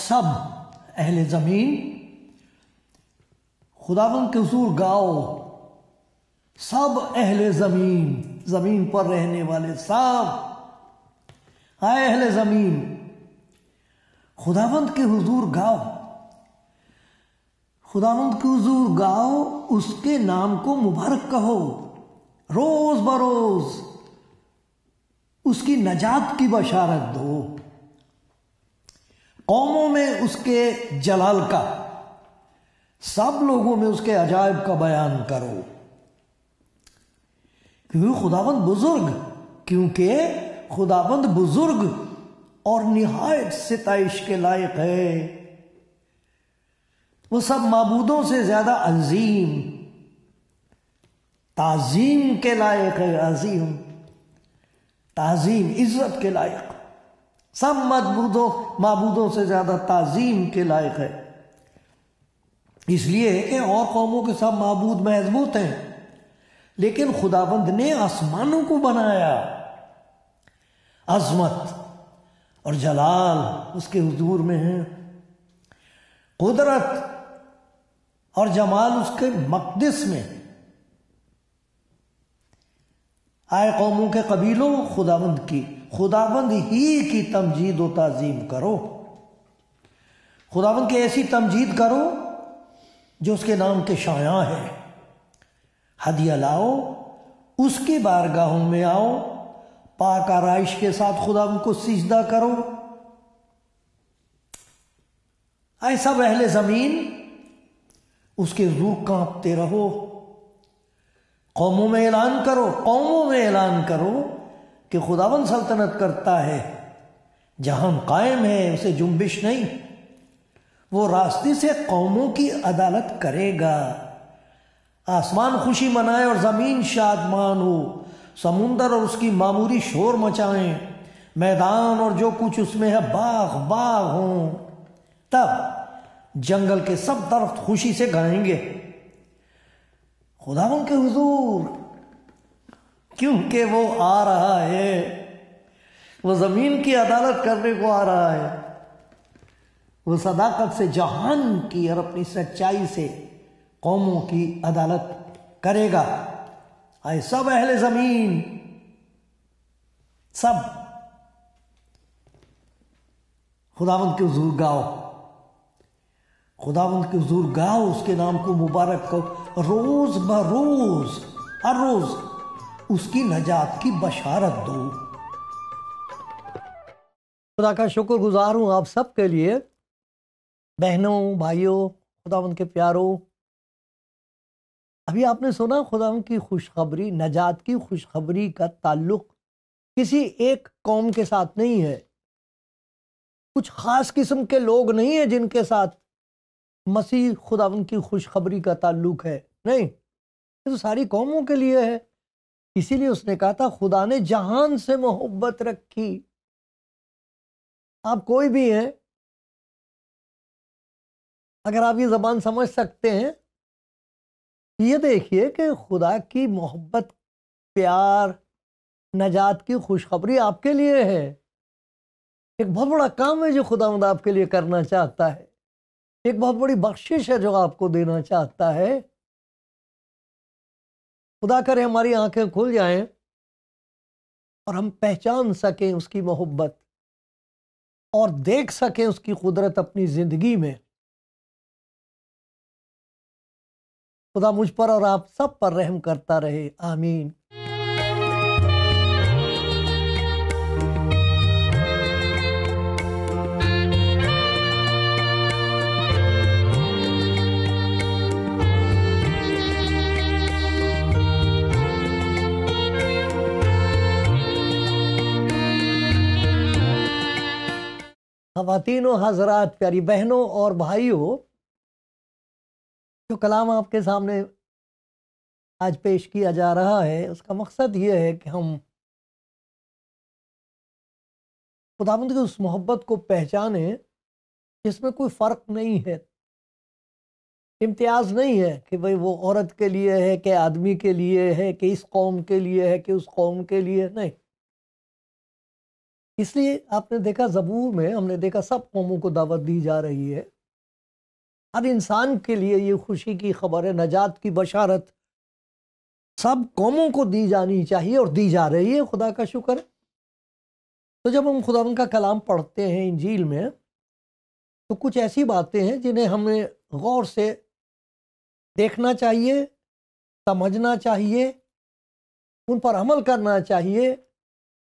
سب اہل زمین خداوند کے حضور گاؤ، سب اہل زمین، زمین پر رہنے والے سب، آئے اہل زمین خداوند کے حضور گاؤ، خداوند کے حضور گاؤ، اس کے نام کو مبارک کہو، روز بروز اس کی نجات کی بشارت دو، قوموں میں اس کے جلال کا، سب لوگوں میں اس کے عجائب کا بیان کرو، کیونکہ خداوند بزرگ اور نہایت ستائش کے لائق ہے، وہ سب معبودوں سے زیادہ عظیم، تعظیم کے لائق ہے، عظیم، تعظیم، عزت کے لائق، سب معبودوں سے زیادہ تعظیم کے لائق ہے، اس لیے کہ اور قوموں کے سب معبود مضبوط ہیں، لیکن خداوند نے آسمانوں کو بنایا، عظمت اور جلال اس کے حضور میں ہے، قدرت اور جمال اس کے مقدس میں، آئے قوموں کے قبیلوں، خداوند ہی کی تمجید و تعظیم کرو، خداوند کی ایسی تمجید کرو جو اس کے نام کے شایاں ہے، ہدیہ لاؤ، اس کی بارگاہوں میں آؤ، پاک آرائش کے ساتھ خداوند کو سجدہ کرو، اے سب اہل زمین اس کے حضور کانپتے رہو، قوموں میں اعلان کرو کہ خداوند سلطنت کرتا ہے، جہاں قائم ہے اسے جنبش نہیں، وہ راستے سے قوموں کی عدالت کرے گا، آسمان خوشی منائے اور زمین شادمان ہو، سمندر اور اس کی معموری شور مچائیں، میدان اور جو کچھ اس میں ہے باغ ہوں، تب جنگل کے سب درخت خوشی سے گائیں گے خداوند کے حضور، کیونکہ وہ آ رہا ہے، وہ زمین کی عدالت کرنے کو آ رہا ہے، وہ صداقت سے جہان کی اور اپنی سچائی سے قوموں کی عدالت کرے گا، اے سب اہل زمین، سب خداوند کے حضور گاؤ، خداوند کے حضور گاؤ، اس کے نام کو مبارک کرو، روز بروز، ہر روز اس کی نجات کی بشارت دو۔ خدا کا شکر گزار ہوں آپ سب کے لیے، بہنوں، بھائیوں، خداوند کے پیاروں، ابھی آپ نے سنا خداوند کی خوشخبری، نجات کی خوشخبری کا تعلق کسی ایک قوم کے ساتھ نہیں ہے، کچھ خاص قسم کے لوگ نہیں ہیں جن کے ساتھ مسیح خداوند کی خوشخبری کا تعلق ہے، نہیں، یہ تو ساری قوموں کے لیے ہے، اسی لیے اس نے کہا تھا خدا نے جہان سے محبت رکھی، آپ کوئی بھی ہیں، اگر آپ یہ زبان سمجھ سکتے ہیں، یہ دیکھیے کہ خدا کی محبت، پیار، نجات کی خوشخبری آپ کے لیے ہے، ایک بہت بڑا کام ہے جو خداوند آپ کے لیے کرنا چاہتا ہے، ایک بہت بڑی بخشش ہے جو آپ کو دینا چاہتا ہے۔ خدا کرے ہماری آنکھیں کھل جائیں اور ہم پہچان سکیں اس کی محبت اور دیکھ سکیں اس کی قدرت اپنی زندگی میں۔ خدا مجھ پر اور آپ سب پر رحم کرتا رہے، آمین۔ خواتین و حضرات، پیاری بہنوں اور بھائیوں، جو کلام آپ کے سامنے آج پیش کیا جا رہا ہے اس کا مقصد یہ ہے کہ ہم خداوند کی اس محبت کو پہچانیں جس میں کوئی فرق نہیں ہے، امتیاز نہیں ہے کہ بھئی وہ عورت کے لیے ہے کہ آدمی کے لیے ہے کہ اس قوم کے لیے ہے کہ اس قوم کے لیے نہیں۔ اس لیے آپ نے دیکھا زبور میں ہم نے دیکھا سب قوموں کو دعوت دی جا رہی ہے، ہر انسان کے لیے یہ خوشی کی خبر ہے، نجات کی بشارت سب قوموں کو دی جانی چاہیے اور دی جا رہی ہے، خدا کا شکر ہے۔ تو جب ہم خداوند کا کلام پڑھتے ہیں انجیل میں تو کچھ ایسی باتیں ہیں جنہیں ہمیں غور سے دیکھنا چاہیے، سمجھنا چاہیے، ان پر عمل کرنا چاہیے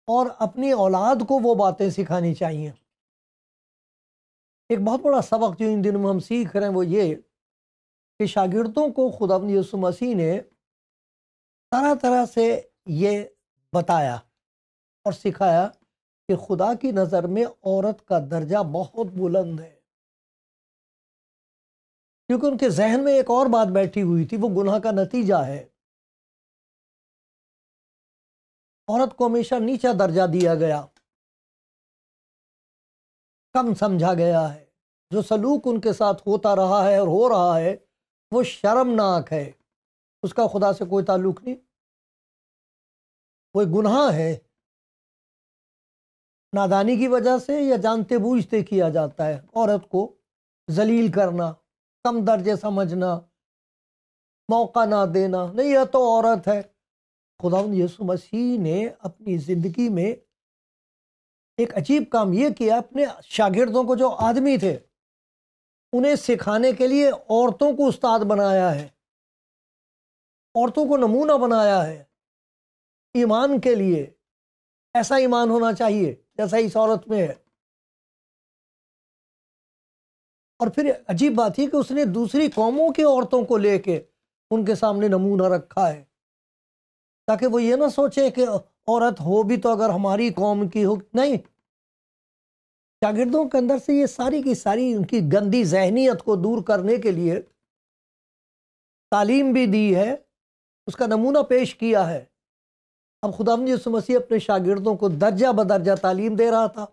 اور اپنی اولاد کو وہ باتیں سکھانی چاہیے۔ ایک بہت بڑا سبق جو ان دنوں میں ہم سیکھ رہے ہیں وہ یہ کہ شاگردوں کو خداوند یسوع مسیح نے طرح طرح سے یہ بتایا اور سکھایا کہ خدا کی نظر میں عورت کا درجہ بہت بلند ہے، کیونکہ ان کے ذہن میں ایک اور بات بیٹھی ہوئی تھی، وہ گناہ کا نتیجہ ہے۔ عورت کو ہمیشہ نیچا درجہ دیا گیا، کم سمجھا گیا ہے، جو سلوک ان کے ساتھ ہوتا رہا ہے اور ہو رہا ہے وہ شرمناک ہے، اس کا خدا سے کوئی تعلق نہیں، وہ گناہ ہے، نادانی کی وجہ سے یا جانتے بوجھتے کیا جاتا ہے۔ عورت کو ذلیل کرنا، کم درجے سمجھنا، موقع نہ دینا، نہیں یہ تو عورت ہے۔ خداوند یسوع مسیح نے اپنی زندگی میں ایک عجیب کام یہ کیا، اپنے شاگردوں کو جو آدمی تھے انہیں سکھانے کے لیے عورتوں کو استاد بنایا ہے، عورتوں کو نمونہ بنایا ہے ایمان کے لیے۔ ایسا ایمان ہونا چاہیے جیسا اس عورت میں ہے۔ اور پھر عجیب بات یہ کہ اس نے دوسری قوموں کی عورتوں کو لے کے ان کے سامنے نمونہ رکھا ہے، تاکہ وہ یہ نہ سوچے کہ عورت ہو بھی تو اگر ہماری قوم کی ہو، نہیں، شاگردوں کے اندر سے یہ ساری کی ساری ان کی گندی ذہنیت کو دور کرنے کے لیے تعلیم بھی دی ہے، اس کا نمونہ پیش کیا ہے۔ اب خداوند یسوع مسیح اپنے شاگردوں کو درجہ بدرجہ تعلیم دے رہا تھا،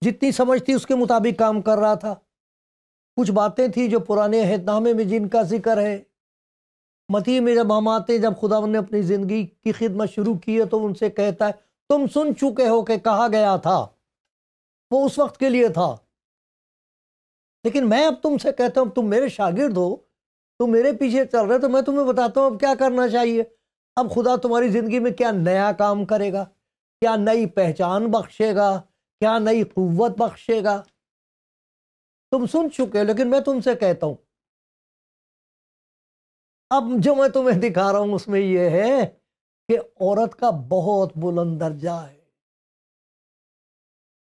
جتنی سمجھ تھی اس کے مطابق کام کر رہا تھا۔ کچھ باتیں تھیں جو پرانے عہد نامے میں جن کا ذکر ہے، متی میں جب ہم آتے ہیں، جب خداوند نے اپنی زندگی کی خدمت شروع کی ہے تو ان سے کہتا ہے تم سن چکے ہو کہ کہا گیا تھا، وہ اس وقت کے لیے تھا، لیکن میں اب تم سے کہتا ہوں تم میرے شاگرد ہو، تم میرے پیچھے چل رہے، تو میں تمہیں بتاتا ہوں اب کیا کرنا چاہیے۔ اب خدا تمہاری زندگی میں کیا نیا کام کرے گا، کیا نئی پہچان بخشے گا، کیا نئی قوت بخشے گا، تم سن چکے ہو، لیکن میں تم سے کہتا ہوں اب جو میں تمہیں دکھا رہا ہوں اس میں یہ ہے کہ عورت کا بہت بلند درجہ ہے۔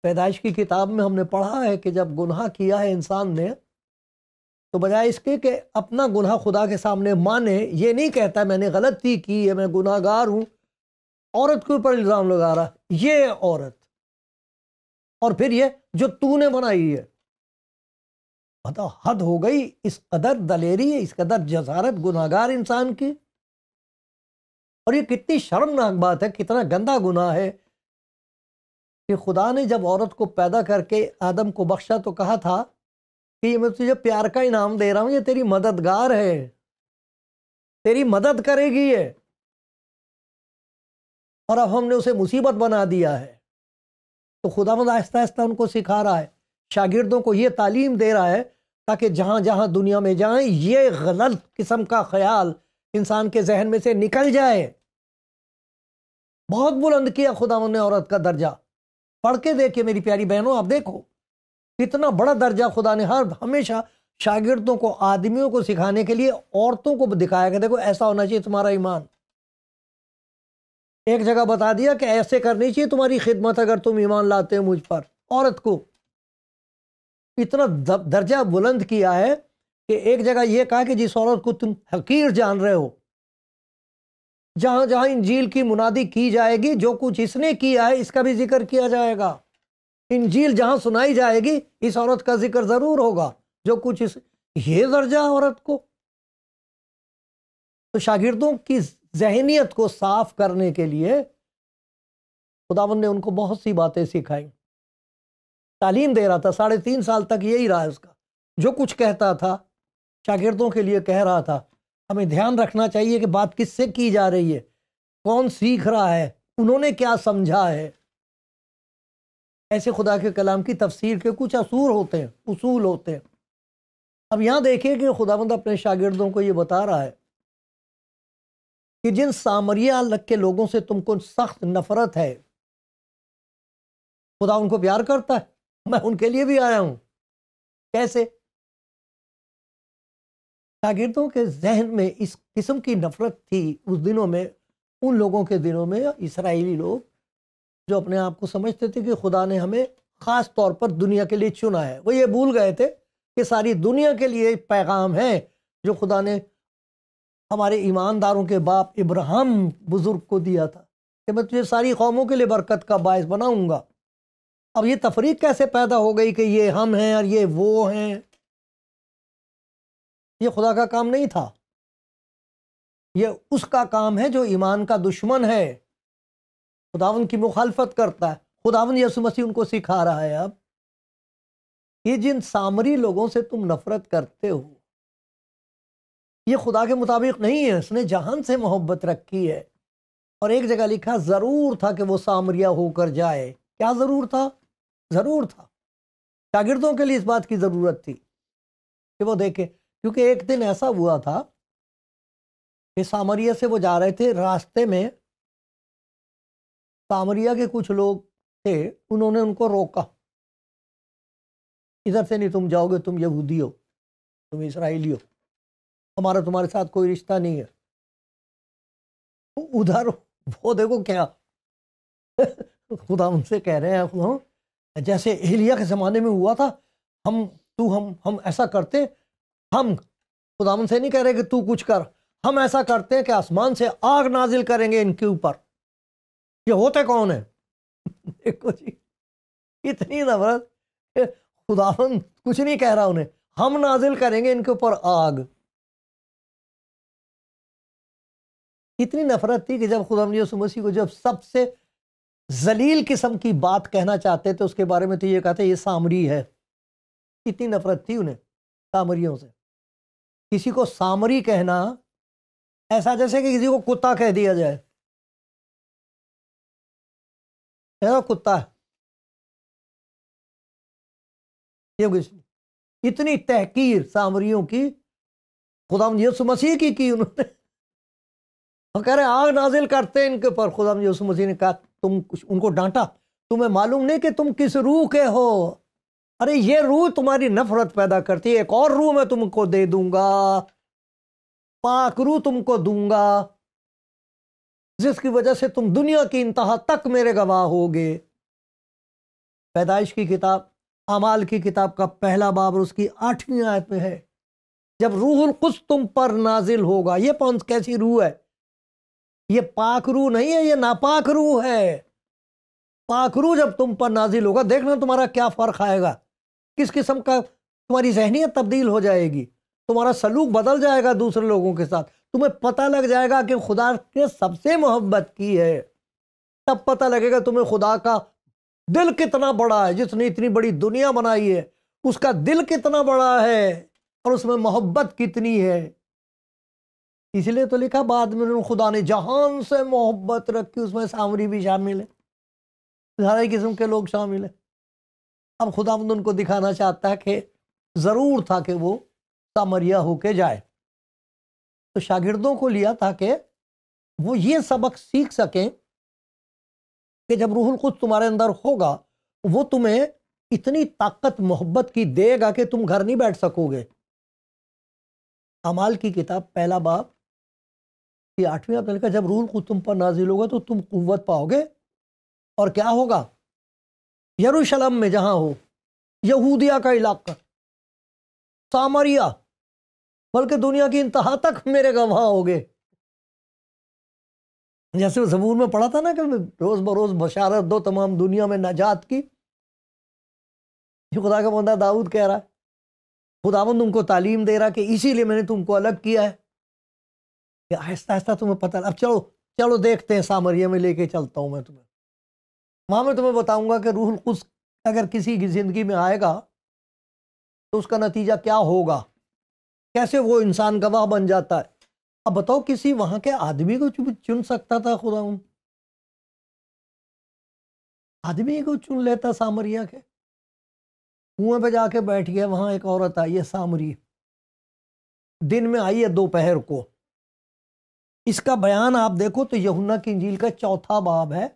پیدائش کی کتاب میں ہم نے پڑھا ہے کہ جب گناہ کیا ہے انسان نے تو بجائے اس کے کہ اپنا گناہ خدا کے سامنے مانے، یہ نہیں کہتا میں نے غلطی کی ہے، میں گناہ گار ہوں، عورت کے اوپر الزام لگا رہا، یہ عورت، اور پھر یہ جو تو نے بنائی ہے۔ بتاؤ، حد ہو گئی، اس قدر دلیری ہے، اس قدر جسارت گناہ گار انسان کی۔ اور یہ کتنی شرمناک بات ہے، کتنا گندا گناہ ہے کہ خدا نے جب عورت کو پیدا کر کے آدم کو بخشا تو کہا تھا کہ یہ میں تجھے پیار کا انعام دے رہا ہوں، یہ تیری مددگار ہے، تیری مدد کرے گی یہ، اور اب ہم نے اسے مصیبت بنا دیا ہے۔ تو خداوند آہستہ آہستہ ان کو سکھا رہا ہے، شاگردوں کو یہ تعلیم دے رہا ہے تاکہ جہاں جہاں دنیا میں جائیں یہ غلط قسم کا خیال انسان کے ذہن میں سے نکل جائے۔ بہت بلند کیا خداوند نے عورت کا درجہ، پڑھ کے دیکھیے میری پیاری بہنوں، آپ دیکھو کتنا بڑا درجہ خدا نے ہمیشہ شاگردوں کو، آدمیوں کو سکھانے کے لیے عورتوں کو دکھایا کہ دیکھو ایسا ہونا چاہیے تمہارا ایمان۔ ایک جگہ بتا دیا کہ ایسے کرنی چاہیے تمہاری خدمت اگر تم ایمان لاتے ہو مجھ پر۔ عورت کو اتنا درجہ بلند کیا ہے کہ ایک جگہ یہ کہا کہ جس عورت کو تم حقیر جان رہے ہو، جہاں جہاں انجیل کی منادی کی جائے گی جو کچھ اس نے کیا ہے اس کا بھی ذکر کیا جائے گا۔ انجیل جہاں سنائی جائے گی اس عورت کا ذکر ضرور ہوگا جو کچھ یہ درجہ عورت کو. تو شاگردوں کی ذہنیت کو صاف کرنے کے لیے خداوند نے ان کو بہت سی باتیں سکھائیں. تعلیم دے رہا تھا 3.5 سال تک، یہی رہا اس کا. جو کچھ کہتا تھا شاگردوں کے لیے کہہ رہا تھا. ہمیں دھیان رکھنا چاہیے کہ بات کس سے کی جا رہی ہے، کون سیکھ رہا ہے، انہوں نے کیا سمجھا ہے. ایسے خدا کے کلام کی تفسیر کے کچھ اصول ہوتے ہیں. اب یہاں دیکھیں کہ خداوند اپنے شاگردوں کو یہ بتا رہا ہے کہ جن سامریہ کے لوگوں سے تم کو سخت نفرت ہے، خدا ان کو پیار کرتا ہے. میں ان کے لیے بھی آیا ہوں. کیسے؟ شاگردوں کے ذہن میں اس قسم کی نفرت تھی اس دنوں میں، ان لوگوں کے دنوں میں، اسرائیلی لوگ جو اپنے آپ کو سمجھتے تھے کہ خدا نے ہمیں خاص طور پر دنیا کے لیے چنا ہے. وہ یہ بھول گئے تھے کہ ساری دنیا کے لیے ایک پیغام ہے جو خدا نے ہمارے ایمانداروں کے باپ ابراہیم بزرگ کو دیا تھا کہ میں تجھے ساری قوموں کے لیے برکت کا باعث بناؤں گا. اب یہ تفریق کیسے پیدا ہو گئی کہ یہ ہم ہیں اور یہ وہ ہیں؟ یہ خدا کا کام نہیں تھا. یہ اس کا کام ہے جو ایمان کا دشمن ہے، خداوند کی مخالفت کرتا ہے. خداوند یسوع مسیح ان کو سکھا رہا ہے اب یہ جن سامری لوگوں سے تم نفرت کرتے ہو یہ خدا کے مطابق نہیں ہے. اس نے جہان سے محبت رکھی ہے. اور ایک جگہ لکھا ضرور تھا کہ وہ سامریہ ہو کر جائے. کیا ضرور تھا؟ ضرور تھا. شاگردوں کے لیے اس بات کی ضرورت تھی کہ وہ دیکھیں، کیونکہ ایک دن ایسا ہوا تھا کہ سامریہ سے وہ جا رہے تھے. راستے میں سامریہ کے کچھ لوگ تھے، انہوں نے ان کو روکا. ادھر سے نہیں تم جاؤ گے، تم یہودی ہو، تم اسرائیلی ہو، ہمارا تمہارے ساتھ کوئی رشتہ نہیں ہے. ادھر وہ دیکھو کیا خدا ان سے کہہ رہے ہیں جیسے ایلیا کے زمانے میں ہوا تھا، ہم ایسا کرتے، ہم خداوند سے نہیں کہہ رہے کہ تو کچھ کر، ہم ایسا کرتے ہیں کہ آسمان سے آگ نازل کریں گے ان کے اوپر. یہ ہوتے کون ہیں؟ دیکھو جی، اتنی نفرت کہ خداوند کچھ نہیں کہہ رہا انہیں، ہم نازل کریں گے ان کے اوپر آگ. اتنی نفرت تھی کہ جب خداوند یسوع مسیح کو جب سب سے ذلیل قسم کی بات کہنا چاہتے تھے اس کے بارے میں تو یہ کہتے یہ سامری ہے. اتنی نفرت تھی انہیں سامریوں سے. کسی کو سامری کہنا ایسا جیسے کہ کسی کو کتا کہہ دیا جائے. کتا ہے یہ. اتنی تحقیر سامریوں کی خداوند یسوع مسیح کی انہوں نے. وہ کہہ رہے آگ نازل کرتے ان کے پر. خداوند یسوع مسیح نے کہا تم ان کو ڈانٹا، تمہیں معلوم نہیں کہ تم کس روح کے ہو. ارے یہ روح تمہاری نفرت پیدا کرتی ہے، ایک اور روح میں تم کو دے دوں گا، پاک روح تم کو دوں گا جس کی وجہ سے تم دنیا کی انتہا تک میرے گواہ ہوگے. پیدائش کی کتاب، اعمال کی کتاب کا 1 باب اور اس کی 8ویں آیت میں ہے جب روح القدس تم پر نازل ہوگا. یہ کیسی روح ہے؟ یہ پاک روح نہیں ہے، یہ ناپاک روح ہے. پاک روح جب تم پر نازل ہوگا دیکھنا تمہارا کیا فرق آئے گا، کس قسم کا تمہاری ذہنیت تبدیل ہو جائے گی، تمہارا سلوک بدل جائے گا دوسرے لوگوں کے ساتھ. تمہیں پتہ لگ جائے گا کہ خدا نے سب سے محبت کی ہے. تب پتہ لگے گا تمہیں خدا کا دل کتنا بڑا ہے. جس نے اتنی بڑی دنیا بنائی ہے اس کا دل کتنا بڑا ہے اور اس میں محبت کتنی ہے. اس لیے تو لکھا بعد میں خدا نے جہان سے محبت رکھی. اس میں سامری بھی شامل ہے، سارے قسم کے لوگ شامل ہیں. اب خداوند ان کو دکھانا چاہتا ہے کہ ضرور تھا کہ وہ سامریہ ہو کے جائے. تو شاگردوں کو لیا تاکہ وہ یہ سبق سیکھ سکیں کہ جب روح القدس تمہارے اندر ہوگا وہ تمہیں اتنی طاقت محبت کی دے گا کہ تم گھر نہیں بیٹھ سکو گے. اعمال کی کتاب 1 باب کی 8ویں آیت میں لکھا جب روح القدس تم پر نازل ہوگا تو تم قوت پاؤ گے اور کیا ہوگا؟ یروشلم میں جہاں ہو، یہودیہ کا علاقہ، سامریہ، بلکہ دنیا کی انتہا تک میرے گواہ ہوگے. جیسے زبور میں پڑھا تھا نا کہ روز بروز بشارت دو تمام دنیا میں نجات کی. یہ خدا کا بندہ داؤد کہہ رہا ہے، خداوند تم کو تعلیم دے رہا کہ اسی لیے میں نے تم کو الگ کیا ہے کہ آہستہ آہستہ تمہیں پتہ، اب چلو چلو دیکھتے ہیں، سامریہ میں لے کے چلتا ہوں میں تمہیں، وہاں میں تمہیں بتاؤں گا کہ روح القدس اگر کسی کی زندگی میں آئے گا تو اس کا نتیجہ کیا ہوگا، کیسے وہ انسان گواہ بن جاتا ہے۔ اب بتاؤ کسی وہاں کے آدمی کو چن سکتا تھا خداوند؟ آدمی کو چن لیتا سامریہ کے؟ کنویں پہ جا کے بیٹھ گیا، وہاں ایک عورت آئی ہے سامری، دن میں آئی ہے دوپہر کو۔ اس کا بیان آپ دیکھو تو یوحنا کی انجیل کا 4 باب ہے،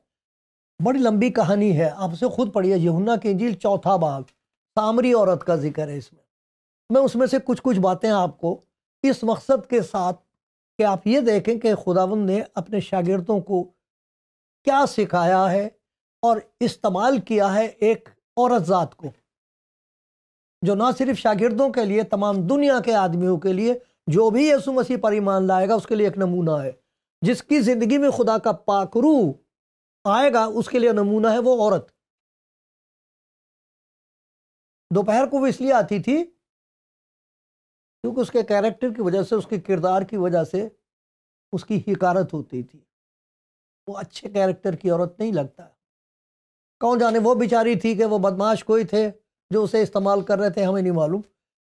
بڑی لمبی کہانی ہے، آپ سے خود پڑھیے، یوحنا کی انجیل 4 باب، سامری عورت کا ذکر ہے اس میں اس میں سے کچھ باتیں آپ کو اس مقصد کے ساتھ کہ آپ یہ دیکھیں کہ خداوند نے اپنے شاگردوں کو کیا سکھایا ہے اور استعمال کیا ہے ایک عورت ذات کو، جو نہ صرف شاگردوں کے لیے، تمام دنیا کے آدمیوں کے لیے، جو بھی یسوع مسیح پر ایمان لائے گا اس کے لیے ایک نمونہ ہے۔ جس کی زندگی میں خدا کا پاک روح آئے گا اس کے لیے نمونہ ہے وہ عورت۔ دوپہر کو وہ اس لیے آتی تھی کیونکہ اس کے کیریکٹر کی وجہ سے، اس کے کردار کی وجہ سے اس کی حقارت ہوتی تھی، وہ اچھے کیریکٹر کی عورت نہیں لگتا۔ کون جانے وہ بیچاری تھی کہ وہ بدماش کوئی تھے جو اسے استعمال کر رہے تھے، ہمیں نہیں معلوم،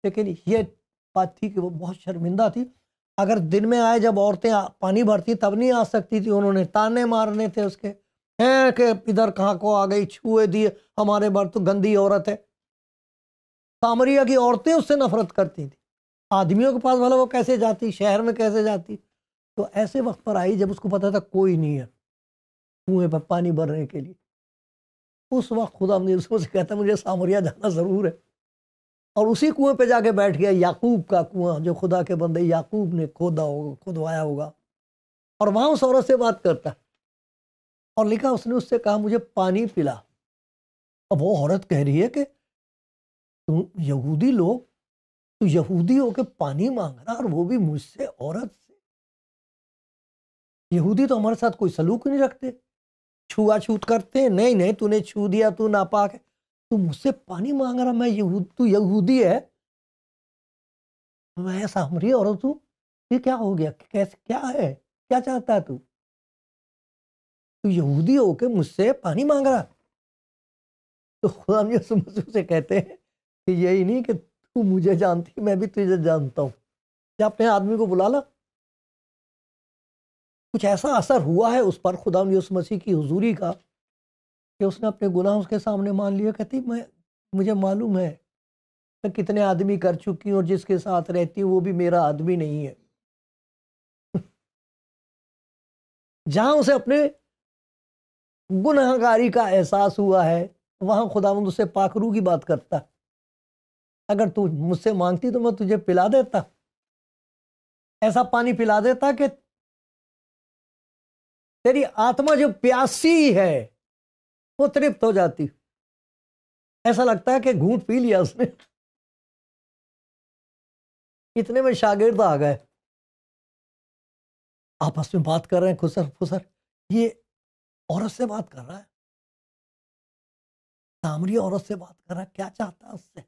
لیکن یہ بات تھی کہ وہ بہت شرمندہ تھی۔ اگر دن میں آئے جب عورتیں پانی بھرتی تب نہیں آ سکتی تھی، انہوں نے تانے مارنے تھے اس کے، ہیں کہ ادھر کہاں کو آ گئی، چھوئے دیے ہمارے بر، تو گندی عورت ہے۔ سامریہ کی عورتیں اس سے نفرت کرتی تھیں، آدمیوں کے پاس بھلا وہ کیسے جاتی، شہر میں کیسے جاتی؟ تو ایسے وقت پر آئی جب اس کو پتا تھا کوئی نہیں ہے کنویں پر پانی بھرنے کے لیے۔ اس وقت خدا نے اس سے کہتا مجھے سامریہ جانا ضرور ہے، اور اسی کنویں پہ جا کے بیٹھ گیا، یعقوب کا کنواں جو خدا کے بندے یعقوب نے کھودوایا ہوگا، اور وہاں اس عورت سے بات کرتا، اور لکھا اس نے اس سے کہا مجھے پانی پلا۔ اب وہ عورت کہہ رہی ہے کہ تم یہودی لوگ، تو یہودی ہو کے پانی مانگ رہا، اور وہ بھی مجھ سے، عورت سے؟ یہودی تو ہمارے ساتھ کوئی سلوک نہیں رکھتے، چھوا چھوت کرتے ہیں، نہیں نہیں تو نے چھو دیا تو ناپاک ہے، تو مجھ سے پانی مانگ رہا، میں تو یہودی ہے، میں سامری عورت ہوں، یہ کیا ہو گیا، کیسے، کیا ہے، کیا چاہتا ہے تو یہودی ہو کے مجھ سے پانی مانگ رہا؟ تو خدا یسوع مسیح سے کہتے ہیں کہ یہی نہیں کہ تو مجھے جانتی، میں بھی تجھے جانتا ہوں، کیا اپنے آدمی کو بلا لا۔ کچھ ایسا اثر ہوا ہے اس پر خدا یسوع مسیح کی حضوری کا کہ اس نے اپنے گناہ اس کے سامنے مان لیے، کہتی مجھے معلوم ہے میں کتنے آدمی کر چکی ہوں، اور جس کے ساتھ رہتی ہوں وہ بھی میرا آدمی نہیں ہے۔ جہاں اسے اپنے گنہگاری کا احساس ہوا ہے وہاں خداوند اس سے پاک روح کی بات کرتا، اگر تو مجھ سے مانگتی تو میں تجھے پلا دیتا، ایسا پانی پلا دیتا کہ تیری آتما جو پیاسی ہے وہ ترپت ہو جاتی، ایسا لگتا ہے کہ گھونٹ پی لیا اس نے۔ اتنے میں شاگرد آ گئے، آپس میں بات کر رہے ہیں، خسر خسر، یہ عورت سے بات کر رہا ہے، سامری عورت سے بات کر رہا ہے، کیا چاہتا ہے اس سے؟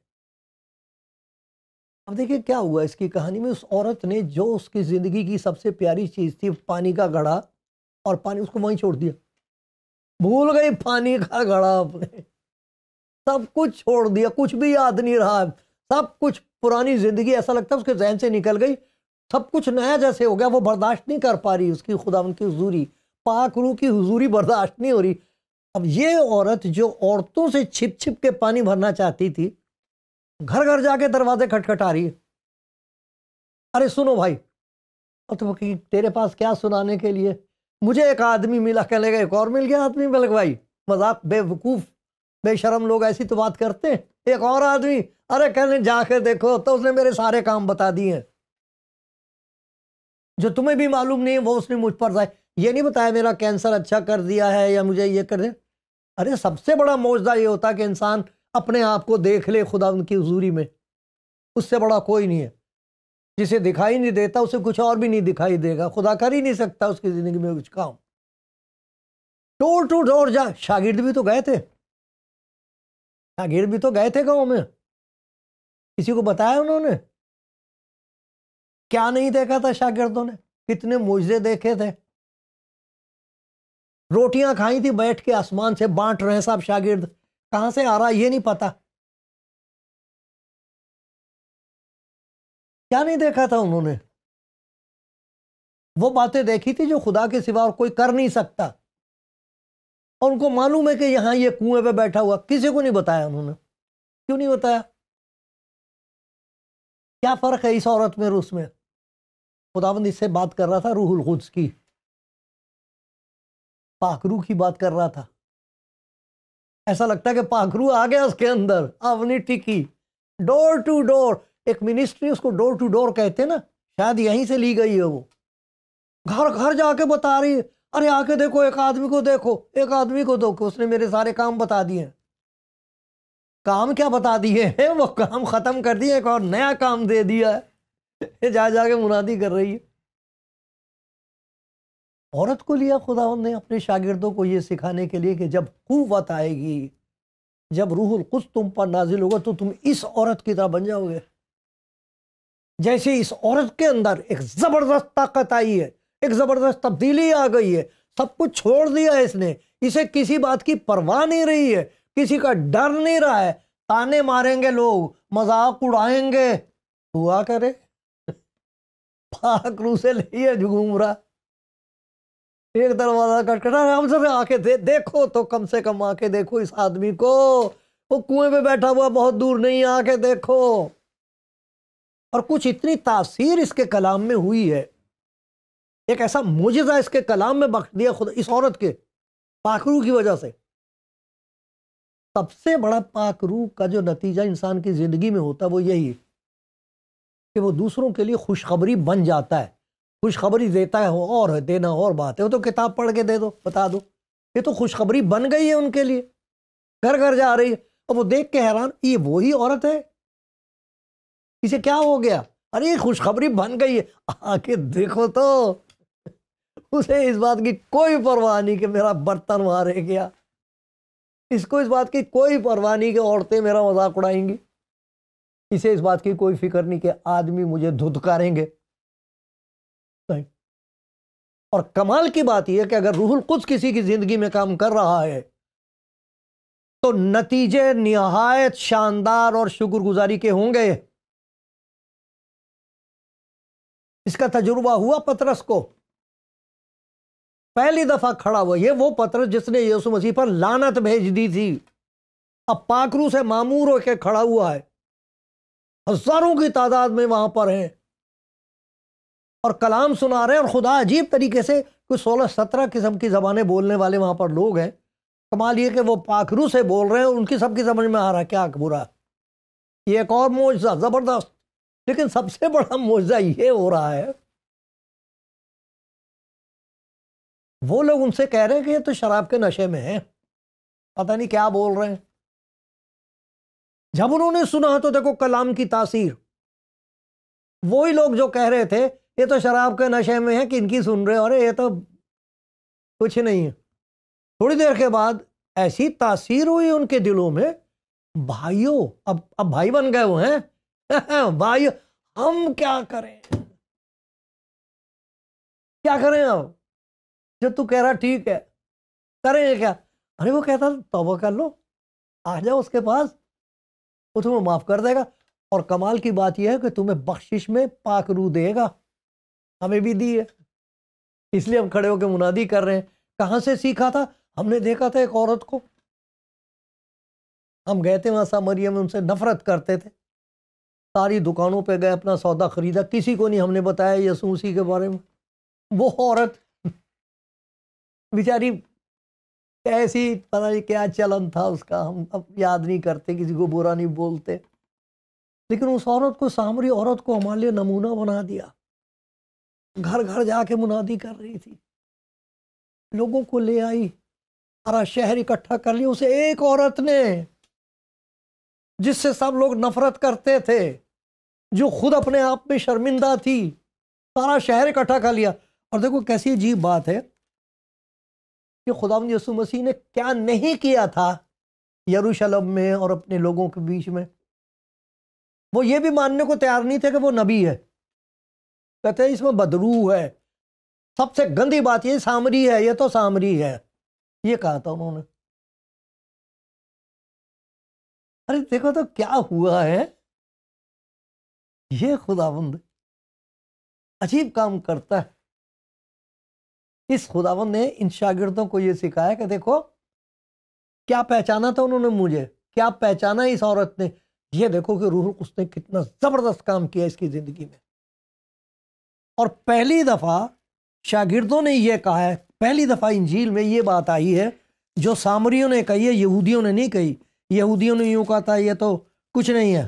اب دیکھیں کیا ہوا اس کی کہانی میں، اس عورت نے جو اس کی زندگی کی سب سے پیاری چیز تھی، پانی کا گھڑا، اور پانی اس کو وہیں چھوڑ دیا، بھول گئی پانی کا گھڑا، اپنے سب کچھ چھوڑ دیا، کچھ بھی یاد نہیں رہا، سب کچھ پرانی زندگی ایسا لگتا ہے اس کے ذہن سے نکل گئی، سب کچھ نیا جیسے ہو گیا، وہ برداشت نہیں کر پا رہی اس کی خداوند کی حضوری، پاک روح کی حضوری برداشت نہیں ہو رہی۔ اب یہ عورت جو عورتوں سے چھپ چھپ کے پانی بھرنا چاہتی تھی، گھر گھر جا کے دروازے کھٹکھٹا رہی ہے، ارے سنو بھائی، اور تو تیرے پاس کیا سنانے کے لیے، مجھے ایک آدمی ملا، کہنے لگا ایک اور مل گیا آدمی، ملک بھائی مذاق، بے وقوف بے شرم لوگ ایسی تو بات کرتے ہیں، ایک اور آدمی، ارے کہنے جا کے دیکھو تو اس نے میرے سارے کام بتا دیے ہیں جو تمہیں بھی معلوم نہیں ہے، وہ اس نے مجھ پر یہ نہیں بتایا میرا کینسر اچھا کر دیا ہے یا مجھے یہ کر دے۔ ارے سب سے بڑا معجزہ یہ ہوتا کہ انسان اپنے آپ کو دیکھ لے خدا ان کی حضوری میں، اس سے بڑا کوئی نہیں ہے، جسے دکھائی نہیں دیتا اسے کچھ اور بھی نہیں دکھائی دے گا، خدا کر ہی نہیں سکتا اس کی زندگی میں کچھ کام۔ ڈور ٹو ڈور جا، شاگرد بھی تو گئے تھے، شاگرد بھی تو گئے تھے گاؤں میں، کسی کو بتایا انہوں نے؟ کیا نہیں دیکھا تھا شاگردوں نے؟ کتنے معجزے دیکھے تھے، روٹیاں کھائی تھی بیٹھ کے، آسمان سے بانٹ رہے ہیں صاحب شاگرد، کہاں سے آ رہا یہ نہیں پتا، کیا نہیں دیکھا تھا انہوں نے؟ وہ باتیں دیکھی تھی جو خدا کے سوا اور کوئی کر نہیں سکتا، اور ان کو معلوم ہے کہ یہاں یہ کنویں پہ بیٹھا ہوا، کسی کو نہیں بتایا انہوں نے، کیوں نہیں بتایا؟ کیا فرق ہے اس عورت میں اور اس میں؟ خداوند اس سے بات کر رہا تھا، روح القدس کی، پاک روح کی بات کر رہا تھا۔ ایسا لگتا ہے کہ پاک روح آ گیا اس کے اندر، اب نہیں ٹکی۔ ڈور ٹو ڈور، ایک منسٹری اس کو ڈور ٹو ڈور کہتے نا، شاید یہیں سے لی گئی ہے، وہ گھر گھر جا کے بتا رہی ہے، ارے آ کے دیکھو، ایک آدمی کو دیکھو، ایک آدمی کو دیکھو، اس نے میرے سارے کام بتا دیے۔ کام کیا بتا دیے ہیں؟ وہ کام ختم کر دیے، ایک اور نیا کام دے دیا ہے، جا جا کے منادی کر رہی ہے۔ عورت کو لیا خداوند نے اپنے شاگردوں کو یہ سکھانے کے لیے کہ جب قوت آئے گی، جب روح القدس تم پر نازل ہوگا تو تم اس عورت کی طرح بن جاؤ گے۔ جیسے اس عورت کے اندر ایک زبردست طاقت آئی ہے، ایک زبردست تبدیلی آ گئی ہے، سب کچھ چھوڑ دیا ہے اس نے، اسے کسی بات کی پرواہ نہیں رہی ہے، کسی کا ڈر نہیں رہا ہے، تانے ماریں گے لوگ، مذاق اڑائیں گے، ہوا کرے، پاک روح سے لیے گھوم رہا، ایک دروازہ کٹکھٹا، ہم سے آ کے دیکھو تو کم سے کم آ کے دیکھو اس آدمی کو، وہ کنویں پہ بیٹھا ہوا بہت دور نہیں، آ کے دیکھو۔ اور کچھ اتنی تاثیر اس کے کلام میں ہوئی ہے، ایک ایسا معجزہ اس کے کلام میں بخش دیا خدا اس عورت کے پاک روح کی وجہ سے۔ سب سے بڑا پاک روح کا جو نتیجہ انسان کی زندگی میں ہوتا ہے وہ یہی ہے کہ وہ دوسروں کے لیے خوشخبری بن جاتا ہے، خوشخبری دیتا ہے، وہ اور ہے، دینا اور بات ہے، وہ تو کتاب پڑھ کے دے دو، بتا دو، یہ تو خوشخبری بن گئی ہے ان کے لیے، گھر گھر جا رہی ہے، اور وہ دیکھ کے حیران، یہ وہی عورت ہے، اسے کیا ہو گیا؟ ارے یہ خوشخبری بن گئی ہے، آ کے دیکھو تو۔ اسے اس بات کی کوئی پرواہ نہیں کہ میرا برتن وہاں رہ گیا، اس کو اس بات کی کوئی پرواہ نہیں کہ عورتیں میرا مذاق اڑائیں گی، اسے اس بات کی کوئی فکر نہیں کہ آدمی مجھے دھتکاریں گے، نہیں۔ اور کمال کی بات یہ ہے کہ اگر روح القدس کسی کی زندگی میں کام کر رہا ہے تو نتیجے نہایت شاندار اور شکر گزاری کے ہوں گے۔ اس کا تجربہ ہوا پطرس کو، پہلی دفعہ کھڑا ہوا، یہ وہ پطرس جس نے یسوع مسیح پر لعنت بھیج دی تھی، اب پاک روح سے معمور ہو کے کھڑا ہوا ہے، ہزاروں کی تعداد میں وہاں پر ہیں اور کلام سنا رہے ہیں، اور خدا عجیب طریقے سے کچھ 16-17 قسم کی زبانیں بولنے والے وہاں پر لوگ ہیں۔ کمال یہ کہ وہ پاک روح سے بول رہے ہیں، ان کی سب کی سمجھ میں آ رہا ہے کیا برا، یہ ایک اور معجزہ زبردست۔ لیکن سب سے بڑا معجزہ یہ ہو رہا ہے، وہ لوگ ان سے کہہ رہے ہیں کہ یہ تو شراب کے نشے میں ہیں، پتہ نہیں کیا بول رہے ہیں۔ جب انہوں نے سنا تو دیکھو کلام کی تاثیر، وہی لوگ جو کہہ رہے تھے یہ تو شراب کے نشے میں ہیں، کہ ان کی سن رہے، اور یہ تو کچھ نہیں ہے، تھوڑی دیر کے بعد ایسی تاثیر ہوئی ان کے دلوں میں، بھائیوں، اب بھائی بن گئے وہ ہیں، بھائی ہم کیا کریں، کیا کریں اب، جو تو کہہ رہا ٹھیک ہے، کریں کیا؟ ارے وہ کہتا توبہ کر لو، آ جاؤ اس کے پاس، وہ تمہیں معاف کر دے گا، اور کمال کی بات یہ ہے کہ تمہیں بخشش میں پاک روح دے گا، ہمیں بھی دی ہے، اس لیے ہم کھڑے ہو کے منادی کر رہے ہیں۔ کہاں سے سیکھا تھا؟ ہم نے دیکھا تھا ایک عورت کو، ہم گئے تھے وہاں سامریا میں، ان سے نفرت کرتے تھے، ساری دکانوں پہ گئے، اپنا سودا خریدا، کسی کو نہیں ہم نے بتایا یسوع مسیح کے بارے میں۔ وہ عورت بیچاری ایسی، پتہ نہیں کیا چلن تھا اس کا، ہم اب یاد نہیں کرتے، کسی کو برا نہیں بولتے، لیکن اس عورت کو، سامری عورت کو ہمارے لیے نمونہ بنا دیا، گھر گھر جا کے منادی کر رہی تھی، لوگوں کو لے آئی، سارا شہر اکٹھا کر لیا، اسے ایک عورت نے جس سے سب لوگ نفرت کرتے تھے، جو خود اپنے آپ میں شرمندہ تھی، سارا شہر اکٹھا کر لیا۔ اور دیکھو کیسی عجیب بات ہے کہ خداوند یسوع مسیح نے کیا نہیں کیا تھا یروشلم میں اور اپنے لوگوں کے بیچ میں، وہ یہ بھی ماننے کو تیار نہیں تھے کہ وہ نبی ہے. کہتے ہیں اس میں بدرو ہے، سب سے گندی بات یہ سامری ہے، یہ تو سامری ہے، یہ کہا تھا انہوں نے. ارے دیکھو تو کیا ہوا ہے. یہ خداوند عجیب کام کرتا ہے. اس خداوند نے ان شاگردوں کو یہ سکھایا کہ دیکھو کیا پہچانا تھا انہوں نے مجھے، کیا پہچانا اس عورت نے. یہ دیکھو کہ روح القدس نے کتنا زبردست کام کیا اس کی زندگی میں. اور پہلی دفعہ شاگردوں نے یہ کہا ہے، پہلی دفعہ انجیل میں یہ بات آئی ہے جو سامریوں نے کہی ہے، یہودیوں نے نہیں کہی. یہودیوں نے یوں کہا تھا یہ تو کچھ نہیں ہے.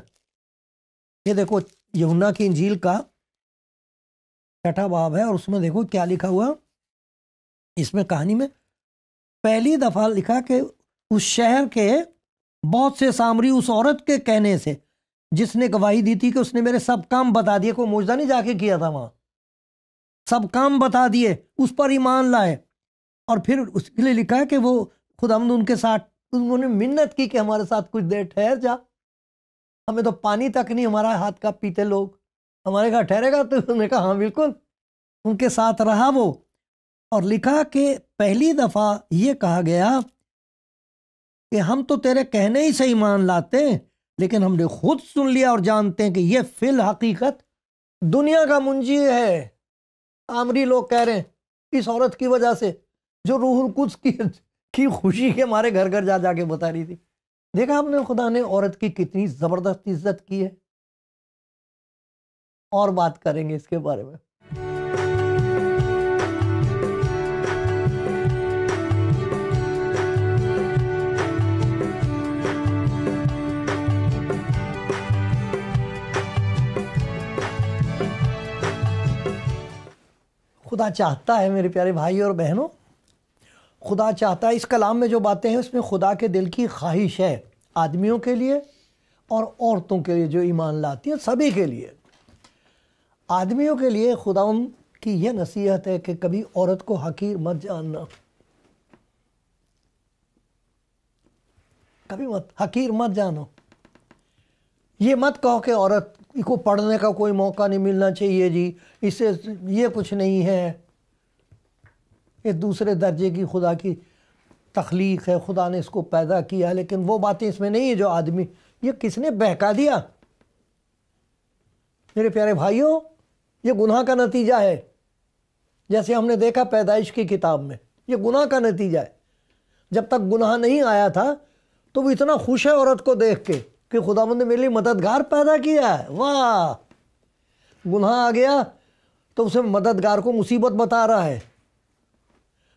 یہ دیکھو یوحنا کی انجیل کا 6واں باب ہے اور اس میں دیکھو کیا لکھا ہوا. اس میں کہانی میں پہلی دفعہ لکھا کہ اس شہر کے بہت سے سامری اس عورت کے کہنے سے جس نے گواہی دی تھی کہ اس نے میرے سب کام بتا دیے، کوئی معجزہ نہیں جا کے کیا تھا وہاں، سب کام بتا دیے، اس پر ایمان لائے. اور پھر اس کے لیے لکھا ہے کہ وہ خداوند ان کے ساتھ، انہوں نے منت کی کہ ہمارے ساتھ کچھ دیر ٹھہر جا، ہمیں تو پانی تک نہیں ہمارا ہاتھ کا پیتے لوگ، ہمارے گھر ٹھہرے گا. تو انہوں نے کہا ہاں بالکل، ان کے ساتھ رہا وہ. اور لکھا کہ پہلی دفعہ یہ کہا گیا کہ ہم تو تیرے کہنے ہی سے ایمان لاتے ہیں، لیکن ہم نے خود سن لیا اور جانتے ہیں کہ یہ فی الحقیقت دنیا کا منجی ہے. آمری لوگ کہہ رہے ہیں اس عورت کی وجہ سے جو روح القدس کی خوشی کے ہمارے گھر گھر جا جا کے بتا رہی تھی. دیکھا آپ نے خدا نے عورت کی کتنی زبردست عزت کی ہے. اور بات کریں گے اس کے بارے میں. خدا چاہتا ہے میرے پیارے بھائی اور بہنوں، خدا چاہتا ہے، اس کلام میں جو باتیں ہیں اس میں خدا کے دل کی خواہش ہے آدمیوں کے لیے اور عورتوں کے لیے جو ایمان لاتی ہیں، سبھی کے لیے. آدمیوں کے لیے خداوند کی یہ نصیحت ہے کہ کبھی عورت کو حقیر مت جاننا، کبھی حقیر مت جانو. یہ مت کہو کہ عورت کو پڑھنے کا کوئی موقع نہیں ملنا چاہیے جی، اس سے یہ کچھ نہیں ہے، یہ دوسرے درجے کی خدا کی تخلیق ہے، خدا نے اس کو پیدا کیا. لیکن وہ باتیں اس میں نہیں ہیں جو آدمی، یہ کس نے بہکا دیا؟ میرے پیارے بھائیوں، یہ گناہ کا نتیجہ ہے. جیسے ہم نے دیکھا پیدائش کی کتاب میں، یہ گناہ کا نتیجہ ہے. جب تک گناہ نہیں آیا تھا تو وہ اتنا خوش ہے عورت کو دیکھ کے کہ خداوند نے میرے لیے مددگار پیدا کیا ہے. واہ! گناہ آ گیا تو اسے مددگار کو مصیبت بتا رہا ہے،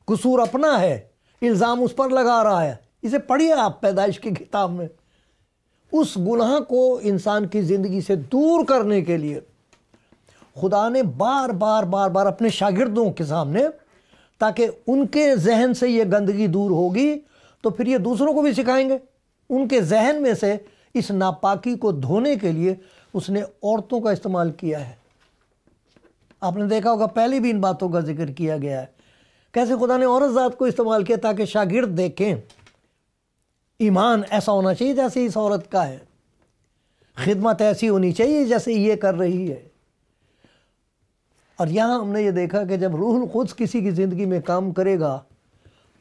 قصور اپنا ہے، الزام اس پر لگا رہا ہے. اسے پڑھیے آپ پیدائش کی کتاب میں. اس گناہ کو انسان کی زندگی سے دور کرنے کے لیے خدا نے بار بار بار بار اپنے شاگردوں کے سامنے، تاکہ ان کے ذہن سے یہ گندگی دور ہوگی تو پھر یہ دوسروں کو بھی سکھائیں گے. ان کے ذہن میں سے اس ناپاکی کو دھونے کے لیے اس نے عورتوں کا استعمال کیا ہے. آپ نے دیکھا ہوگا پہلے بھی ان باتوں کا ذکر کیا گیا ہے، کیسے خدا نے عورت ذات کو استعمال کیا تاکہ شاگرد دیکھیں ایمان ایسا ہونا چاہیے جیسے اس عورت کا ہے، خدمت ایسی ہونی چاہیے جیسے یہ کر رہی ہے. اور یہاں ہم نے یہ دیکھا کہ جب روح القدس کسی کی زندگی میں کام کرے گا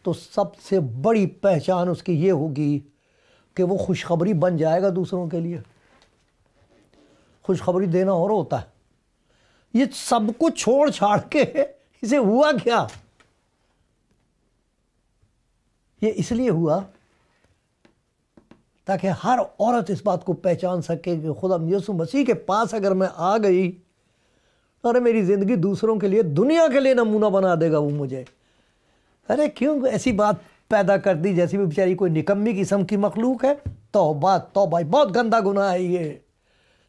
تو سب سے بڑی پہچان اس کی یہ ہوگی کہ وہ خوشخبری بن جائے گا دوسروں کے لیے. خوشخبری دینا اور ہوتا ہے. یہ سب کچھ چھوڑ چھاڑ کے اسے ہوا کیا؟ یہ اس لیے ہوا تاکہ ہر عورت اس بات کو پہچان سکے کہ خدا یسوع مسیح کے پاس اگر میں آ گئی ارے میری زندگی دوسروں کے لیے، دنیا کے لیے نمونہ بنا دے گا وہ مجھے. ارے کیوں ایسی بات پیدا کر دی جیسی بھی بیچاری کوئی نکمی قسم کی مخلوق ہے؟ توبہ توبہ، بہت گندا گناہ ہے یہ،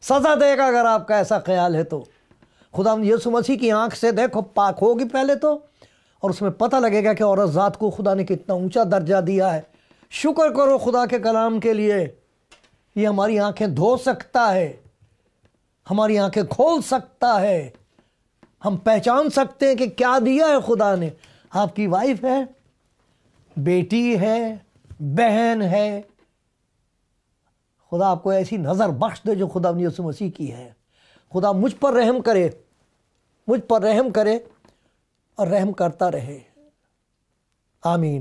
سزا دے گا اگر آپ کا ایسا خیال ہے تو. خدا یسوع مسیح کی آنکھ سے دیکھو، پاک ہوگی پہلے تو، اور اس میں پتہ لگے گا کہ عورت ذات کو خدا نے کتنا اونچا درجہ دیا ہے. شکر کرو خدا کے کلام کے لیے، یہ ہماری آنکھیں دھو سکتا ہے، ہماری آنکھیں کھول سکتا ہے. ہم پہچان سکتے ہیں کہ کیا دیا ہے خدا نے. آپ کی وائف ہے، بیٹی ہے، بہن ہے، خدا آپ کو ایسی نظر بخش دے جو خدا نے یسوع مسیح کی ہے. خدا مجھ پر رحم کرے، مجھ پر رحم کرے اور رحم کرتا رہے. آمین.